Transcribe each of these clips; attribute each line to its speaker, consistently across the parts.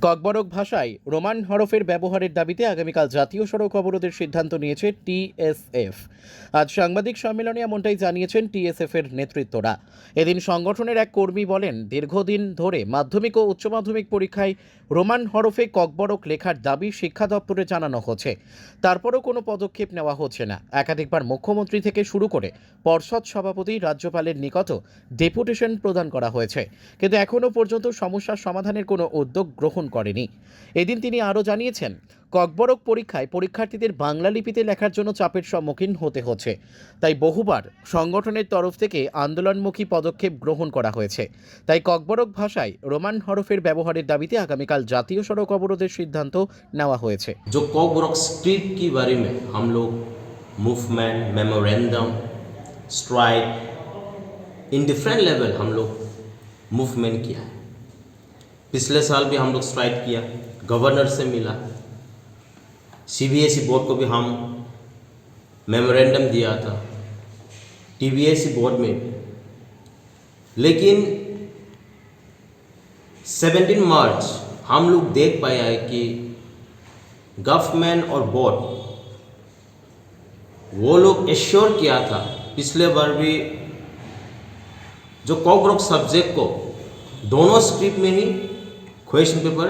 Speaker 1: ককবরক ভাষায় রোমান হরফের ব্যবহারের দাবিতে আগামীকাল জাতীয় সড়ক অবরোধের সিদ্ধান্ত নিয়েছে টিএসএফ। আজ সাংবাদিক সম্মেলনে এমনটাই জানিয়েছেন টিএসএফ এর নেতৃত্বরা। এদিন সংগঠনের এক কর্মী বলেন, দীর্ঘদিন ধরে মাধ্যমিক ও উচ্চ মাধ্যমিক পরীক্ষায় রোমান হরফে ককবরক লেখার দাবি শিক্ষা দপ্তরে জানানো হচ্ছে, তারপরও কোনো পদক্ষেপ নেওয়া হচ্ছে না। একাধিকবার মুখ্যমন্ত্রী থেকে শুরু করে পর্ষদ সভাপতি, রাজ্যপালের নিকটও ডেপুটেশন প্রদান করা হয়েছে, কিন্তু এখনও পর্যন্ত সমস্যার সমাধানের কোনো উদ্যোগ গ্রহণ করেনি। এদিন তিনি আরও জানিয়েছেন, ককবরক পরীক্ষায় পরীক্ষার্থীদের বাংলা লিপিতে লেখার জন্য চাপের সম্মুখীন হতে হচ্ছে, তাই বহুবার সংগঠনের তরফ থেকে আন্দোলনমুখী পদক্ষেপ গ্রহণ করা হয়েছে। তাই ককবরক ভাষায় রোমান হরফের ব্যবহারের দাবিতে আগামীকাল জাতীয় সড়ক অবরোধের সিদ্ধান্ত নেওয়া হয়েছে।
Speaker 2: जो कॉकबरॉक स्क्रिप्ट के बारे में हम लोग movement, memorandum, strike in different level हम लोग मूवमेंट किया है। पिछले साल भी हम लोग स्ट्राइक किया, गवर्नर से मिला, सीबीएसई बोर्ड को भी हम मेमोरेंडम दिया था, टीबीएसई बोर्ड में भी। लेकिन 17 मार्च हम लोग देख पाया है कि गवर्नमेंट और बोर्ड वो लोग एश्योर किया था पिछले बार भी जो कॉकबरॉक सब्जेक्ट को दोनों स्क्रिप्ट में ही क्वेश्चन पेपर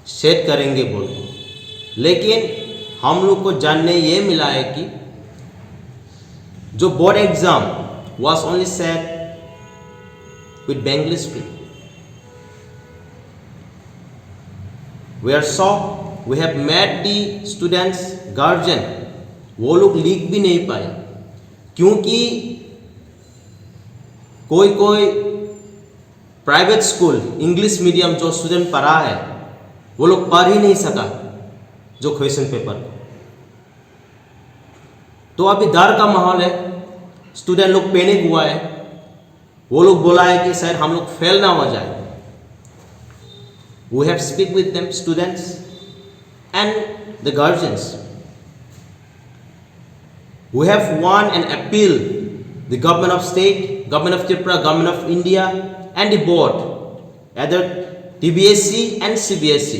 Speaker 2: सेट करेंगे बोल के, लेकिन हम लोग को जानने ये मिला है कि जो board exam was only set with Bengali script. We are shocked, we have met the students guardian, वो लोग लिख भी नहीं पाए क्योंकि कोई प्राइवेट स्कूल इंग्लिश मीडियम जो स्टूडेंट पढ़ा है वो लोग पढ़ ही नहीं सका जो क्वेश्चन पेपर। तो अभी डर का माहौल है, स्टूडेंट लोग पैनिक हुआ है, वो लोग बोला है कि शायद हम लोग फेल ना हो जाए। We have speak with them, students and the guardians. We have won an appeal, the government of state, government of Tripura, government of India and the board, either TBSC and CBSC.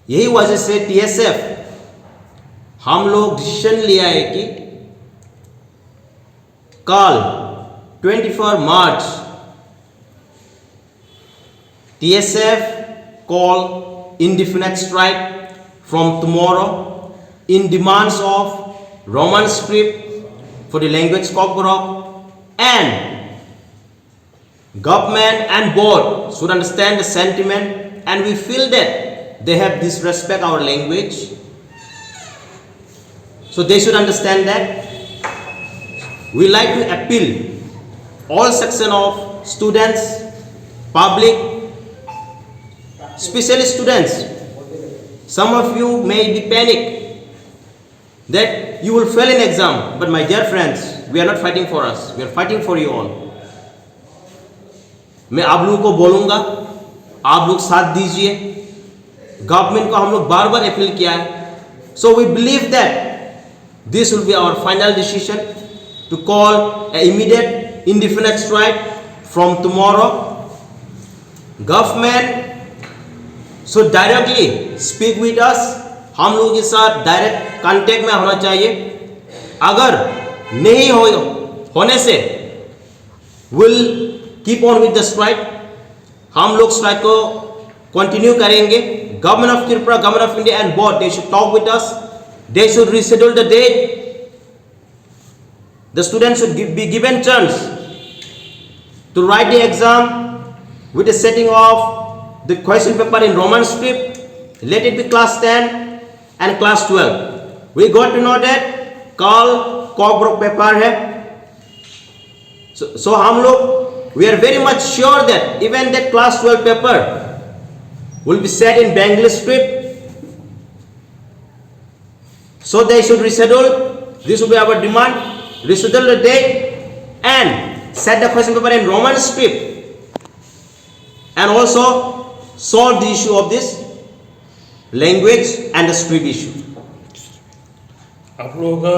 Speaker 2: यही वजह से TSF हम लोग decision लिया है कि कल 24 मार्च TSF call indefinite strike from tomorrow in demands of Roman script for the language Kokborok, and government and board should understand the sentiment, and we feel that they have disrespect our language, so they should understand that. We like to appeal all section of students, public, especially students. Some of you may be panic that you will fail in exam, but my dear friends, we are not fighting for us, we are fighting for you all. मैं आप लोगों को बोलूंगा, आप लोग साथ दीजिए। Government को हम लोग बार बार अपील किया है, so we believe that this will be our final decision to call an immediate indefinite strike from tomorrow. Government so directly speak with us, हम लोगों के साथ डायरेक्ट कांटेक्ट में होना चाहिए। अगर नहीं होने से will keep on with the strike, हम लोग स्ट्राइक को कंटिन्यू करेंगे। Government of Tripura, government of India and board, they should talk with us, they should reschedule the date, the student should be given chance to write the exam with the setting of the question paper in Roman script. Let it be class 10 and class 12. We got to know that कल कॉकबरॉक paper है, so हम लोग we are very much sure that even that class 12 paper will be set in Bengali script, so they should reschedule. This will be our demand, reschedule the date and set the question paper in Roman script, and also solve the issue of this language and the script issue.
Speaker 3: आप लोगों का